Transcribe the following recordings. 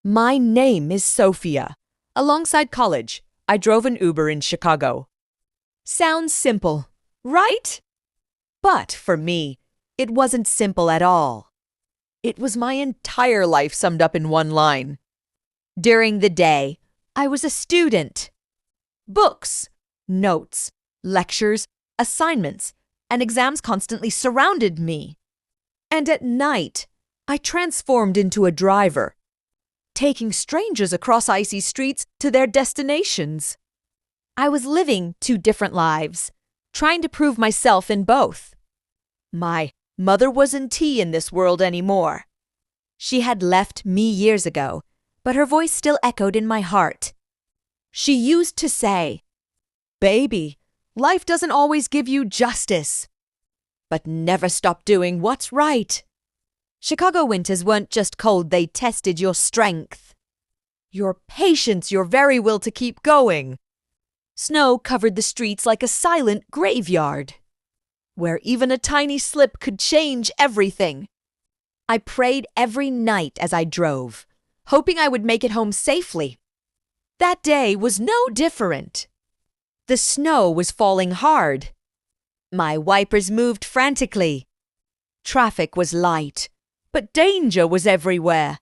My name is Sophia. Alongside college, I drove an Uber in Chicago. Sounds simple, right? But for me, it wasn't simple at all. It was my entire life summed up in one line. During the day, I was a student. Books, notes, lectures, assignments, and exams constantly surrounded me. And at night, I transformed into a driver, taking strangers across icy streets to their destinations. I was living two different lives, trying to prove myself in both. My mother wasn't in this world anymore. She had left me years ago, but her voice still echoed in my heart. She used to say, "Baby, life doesn't always give you justice, but never stop doing what's right." Chicago winters weren't just cold, they tested your strength, your patience, your very will to keep going. Snow covered the streets like a silent graveyard, where even a tiny slip could change everything. I prayed every night as I drove, hoping I would make it home safely. That day was no different. The snow was falling hard. My wipers moved frantically. Traffic was light, but danger was everywhere.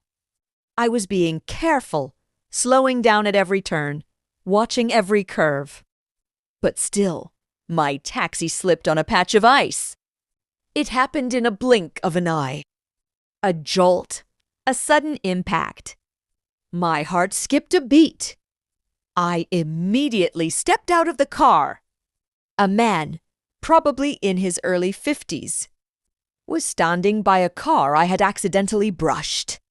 I was being careful, slowing down at every turn, watching every curve. But still, my taxi slipped on a patch of ice. It happened in a blink of an eye. A jolt, a sudden impact. My heart skipped a beat. I immediately stepped out of the car. A man, probably in his early 50s, was standing by a car I had accidentally brushed.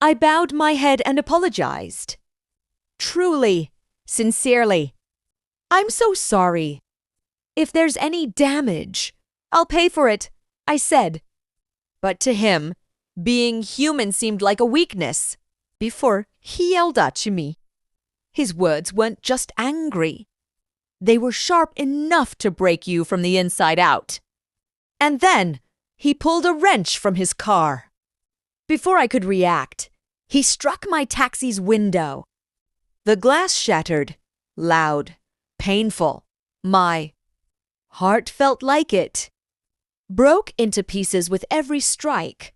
I bowed my head and apologized. Truly, sincerely, "I'm so sorry. If there's any damage, I'll pay for it," I said. But to him, being human seemed like a weakness. Before he yelled at me, his words weren't just angry. They were sharp enough to break you from the inside out. And then he pulled a wrench from his car. Before I could react, he struck my taxi's window. The glass shattered, loud, painful. My heart felt like it broke into pieces with every strike.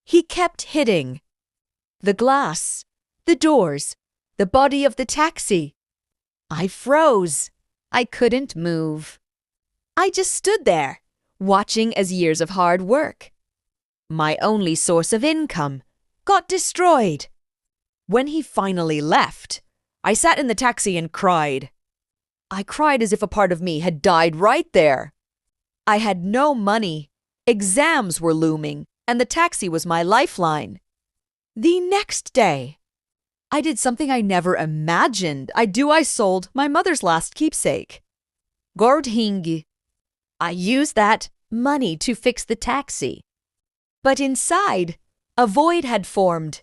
He kept hitting the glass, the doors, the body of the taxi. I froze. I couldn't move. I just stood there, watching as years of hard work, my only source of income, got destroyed. When he finally left, I sat in the taxi and cried. I cried as if a part of me had died right there. I had no money, exams were looming, and the taxi was my lifeline. The next day, I did something I never imagined I sold my mother's last keepsake, Gordhingi. I used that money to fix the taxi. But inside, a void had formed.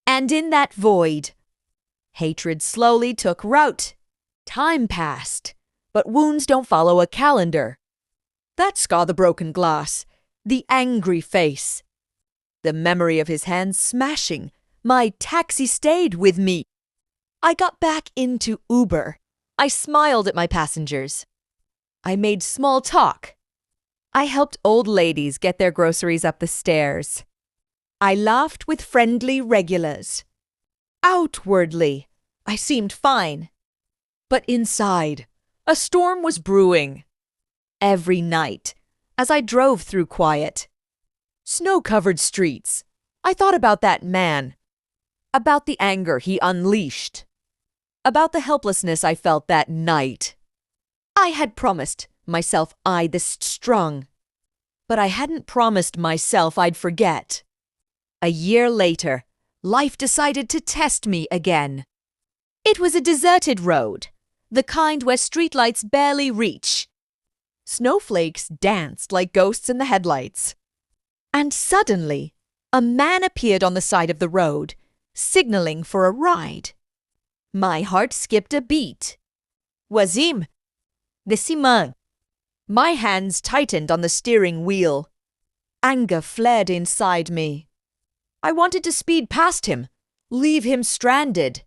And in that void, hatred slowly took root. Time passed, but wounds don't follow a calendar. That scar, the broken glass, the angry face, the memory of his hands smashing, my taxi stayed with me. I got back into Uber. I smiled at my passengers. I made small talk. I helped old ladies get their groceries up the stairs. I laughed with friendly regulars. Outwardly, I seemed fine. But inside, a storm was brewing. Every night, as I drove through quiet, snow-covered streets, I thought about that man, about the anger he unleashed, about the helplessness I felt that night. I had promised myself I'd be strong, but I hadn't promised myself I'd forget. A year later, life decided to test me again. It was a deserted road, the kind where streetlights barely reach. Snowflakes danced like ghosts in the headlights. And suddenly, a man appeared on the side of the road, signaling for a ride. My heart skipped a beat. Wazim, the Siman. My hands tightened on the steering wheel. Anger flared inside me. I wanted to speed past him, Leave him stranded.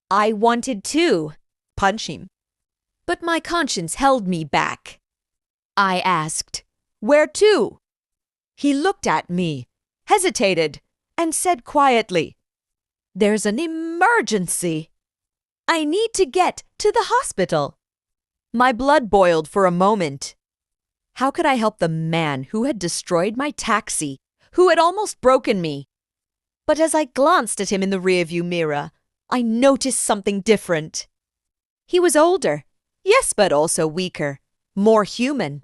I wanted to punch him, but my conscience held me back. I asked, "Where to?" He looked at me, hesitated, and said quietly, "There's an emergency. I need to get to the hospital." My blood boiled for a moment. How could I help the man who had destroyed my taxi, who had almost broken me? But as I glanced at him in the rearview mirror, I noticed something different. He was older, yes, but also weaker, more human.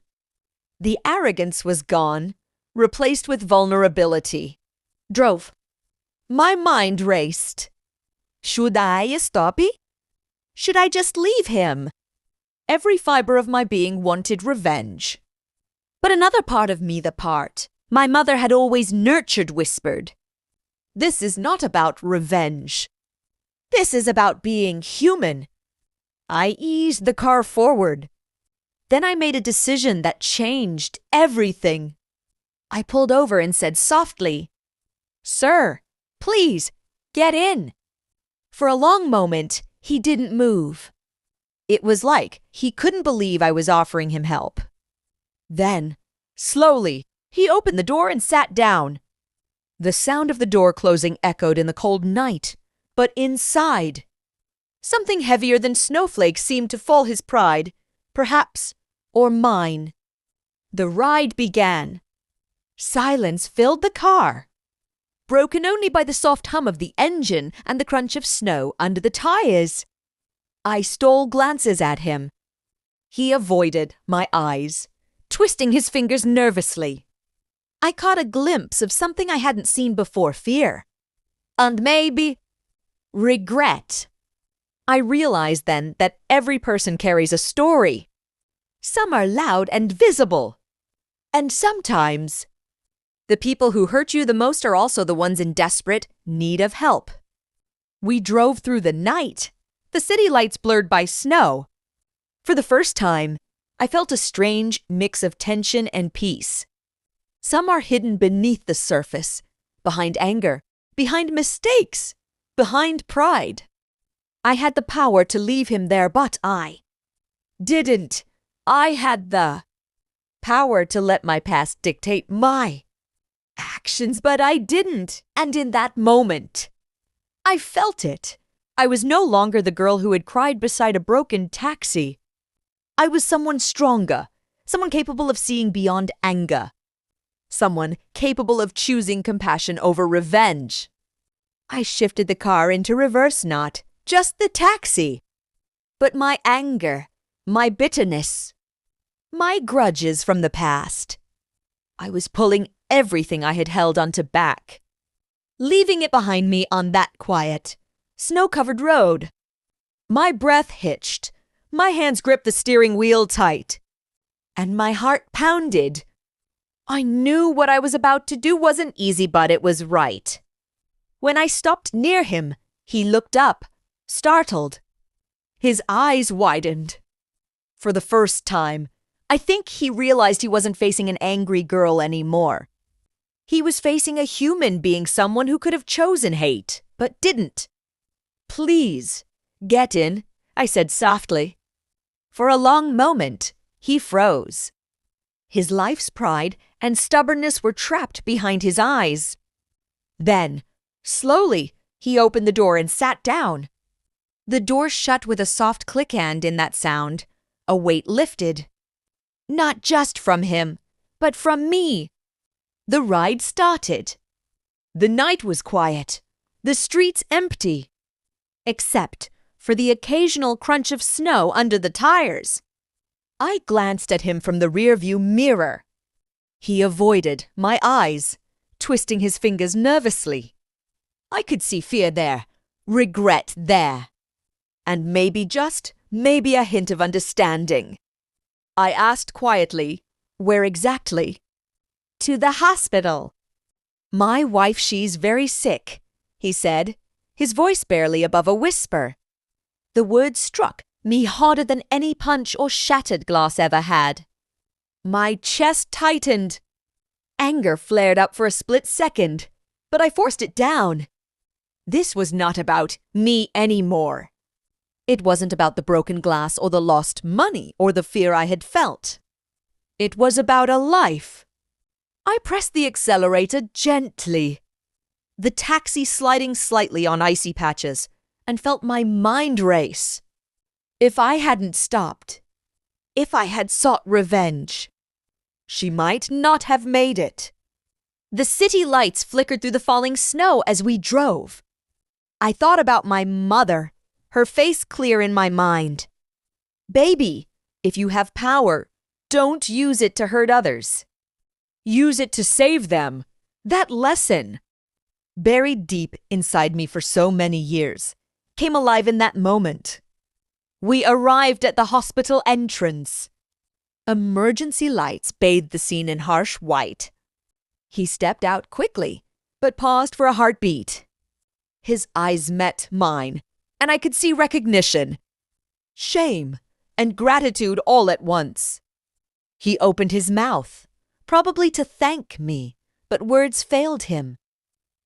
The arrogance was gone, replaced with vulnerability. Drove. My mind raced. Should I stop it? Should I just leave him? Every fiber of my being wanted revenge. But another part of me, the part my mother had always nurtured, whispered, "This is not about revenge. This is about being human." I eased the car forward. Then I made a decision that changed everything. I pulled over and said softly, "Sir, please, get in." For a long moment, he didn't move. It was like he couldn't believe I was offering him help. Then, slowly, he opened the door and sat down. The sound of the door closing echoed in the cold night, but inside, something heavier than snowflakes seemed to fall his pride, perhaps, or mine. The ride began. Silence filled the car, broken only by the soft hum of the engine and the crunch of snow under the tires. I stole glances at him. He avoided my eyes, twisting his fingers nervously. I caught a glimpse of something I hadn't seen before: fear. And maybe regret. I realized then that every person carries a story. Some are loud and visible. And sometimes, the people who hurt you the most are also the ones in desperate need of help. We drove through the night, the city lights blurred by snow. For the first time, I felt a strange mix of tension and peace. Some are hidden beneath the surface, behind anger, behind mistakes, behind pride. I had the power to leave him there, but I didn't. I had the power to let my past dictate my actions, but I didn't. And in that moment, I felt it. I was no longer the girl who had cried beside a broken taxi. I was someone stronger, someone capable of seeing beyond anger, someone capable of choosing compassion over revenge. I shifted the car into reverse, not just the taxi, but my anger, my bitterness, my grudges from the past. I was pulling everything I had held onto back, leaving it behind me on that quiet, snow-covered road. My breath hitched, my hands gripped the steering wheel tight, and my heart pounded. I knew what I was about to do wasn't easy, but it was right. When I stopped near him, he looked up, startled. His eyes widened. For the first time, I think he realized he wasn't facing an angry girl anymore. He was facing a human being, someone who could have chosen hate, but didn't. "Please, get in," I said softly. For a long moment, he froze. His life's pride and stubbornness were trapped behind his eyes. Then, slowly, he opened the door and sat down. The door shut with a soft click, and in that sound, a weight lifted. Not just from him, but from me. The ride started. The night was quiet, the streets empty, except for the occasional crunch of snow under the tires. I glanced at him from the rearview mirror. He avoided my eyes, twisting his fingers nervously. I could see fear there, regret there, and maybe a hint of understanding. I asked quietly, "Where exactly?" "To the hospital." "My wife, she's very sick," he said, his voice barely above a whisper. The words struck me harder than any punch or shattered glass ever had. My chest tightened. Anger flared up for a split second, but I forced it down. This was not about me anymore. It wasn't about the broken glass or the lost money or the fear I had felt. It was about a life. I pressed the accelerator gently, the taxi sliding slightly on icy patches, and felt my mind race. If I hadn't stopped, if I had sought revenge, she might not have made it. The city lights flickered through the falling snow as we drove. I thought about my mother, her face clear in my mind. Baby, if you have power, don't use it to hurt others. Use it to save them. That lesson, buried deep inside me for so many years, came alive in that moment. We arrived at the hospital entrance. Emergency lights bathed the scene in harsh white. He stepped out quickly, but paused for a heartbeat. His eyes met mine, and I could see recognition, shame, and gratitude all at once. He opened his mouth, probably to thank me, but words failed him.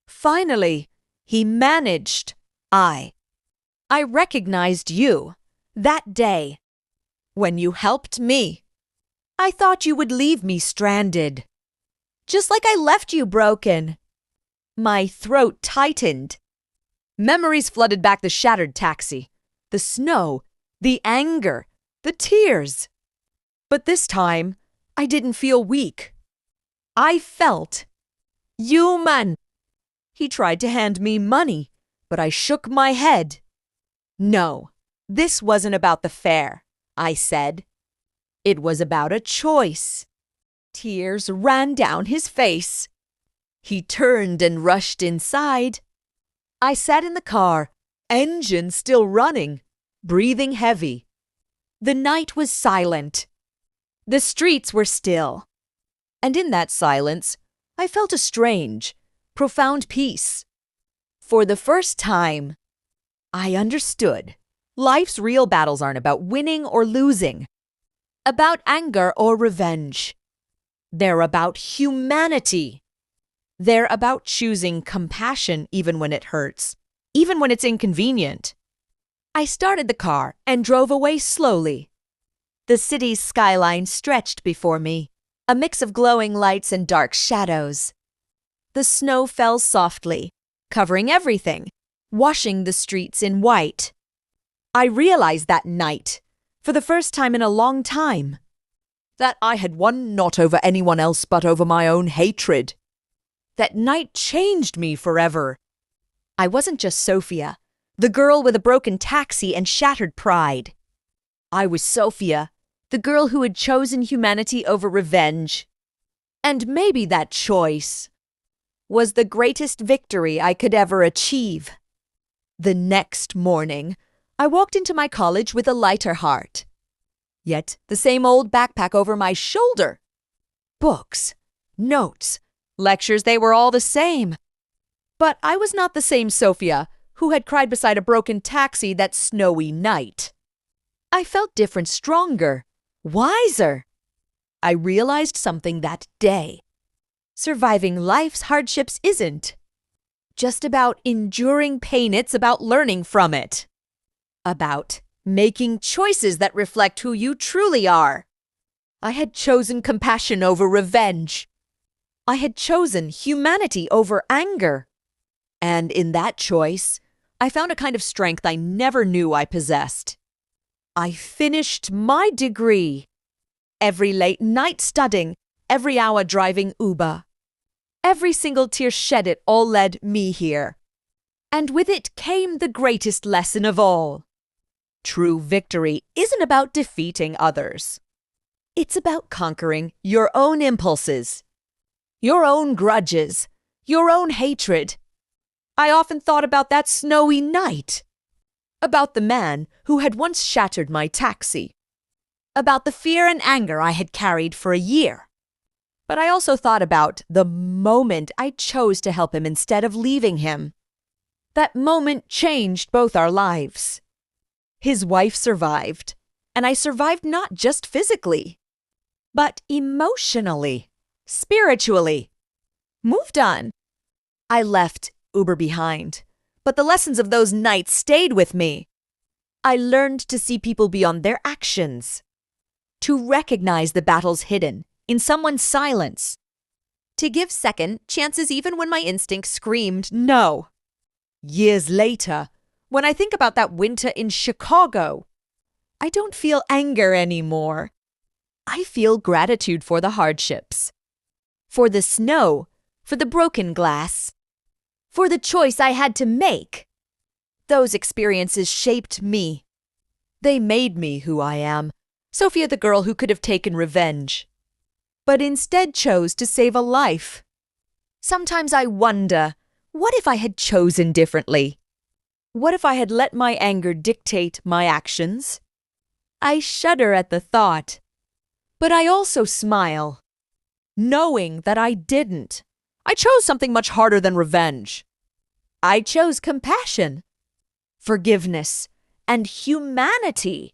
Finally, he managed. I recognized you that day when you helped me. I thought you would leave me stranded, just like I left you broken. My throat tightened. Memories flooded back the shattered taxi, the snow, the anger, the tears. But this time, I didn't feel weak. I felt human. He tried to hand me money, but I shook my head. No, this wasn't about the fare, I said. It was about a choice. Tears ran down his face. He turned and rushed inside. I sat in the car, engine still running, breathing heavy. The night was silent. The streets were still. And in that silence, I felt a strange, profound peace. For the first time, I understood. Life's real battles aren't about winning or losing, about anger or revenge. They're about humanity. They're about choosing compassion even when it hurts, even when it's inconvenient. I started the car and drove away slowly. The city's skyline stretched before me, a mix of glowing lights and dark shadows. The snow fell softly, covering everything, washing the streets in white. I realized that night, for the first time in a long time, that I had won not over anyone else but over my own hatred. That night changed me forever. I wasn't just Sophia, the girl with a broken taxi and shattered pride. I was Sophia, the girl who had chosen humanity over revenge. And maybe that choice was the greatest victory I could ever achieve. The next morning, I walked into my college with a lighter heart. Yet the same old backpack over my shoulder. Books, notes, lectures, they were all the same. But I was not the same Sophia who had cried beside a broken taxi that snowy night. I felt different, stronger, wiser. I realized something that day. Surviving life's hardships isn't just about enduring pain, it's about learning from it. About making choices that reflect who you truly are. I had chosen compassion over revenge. I had chosen humanity over anger. And in that choice, I found a kind of strength I never knew I possessed. I finished my degree. Every late night studying, every hour driving Uber. Every single tear shed, it all led me here. And with it came the greatest lesson of all. True victory isn't about defeating others. It's about conquering your own impulses, your own grudges, your own hatred. I often thought about that snowy night, about the man who had once shattered my taxi, about the fear and anger I had carried for a year. But I also thought about the moment I chose to help him instead of leaving him. That moment changed both our lives. His wife survived, and I survived not just physically, but emotionally, spiritually. Moved on. I left Uber behind, but the lessons of those nights stayed with me. I learned to see people beyond their actions, to recognize the battles hidden in someone's silence, to give second chances even when my instinct screamed no. Years later, when I think about that winter in Chicago, I don't feel anger anymore. I feel gratitude for the hardships, for the snow, for the broken glass, for the choice I had to make. Those experiences shaped me. They made me who I am, Sophia the girl who could have taken revenge, but instead chose to save a life. Sometimes I wonder, what if I had chosen differently? What if I had let my anger dictate my actions? I shudder at the thought, but I also smile, knowing that I didn't. I chose something much harder than revenge. I chose compassion, forgiveness, and humanity.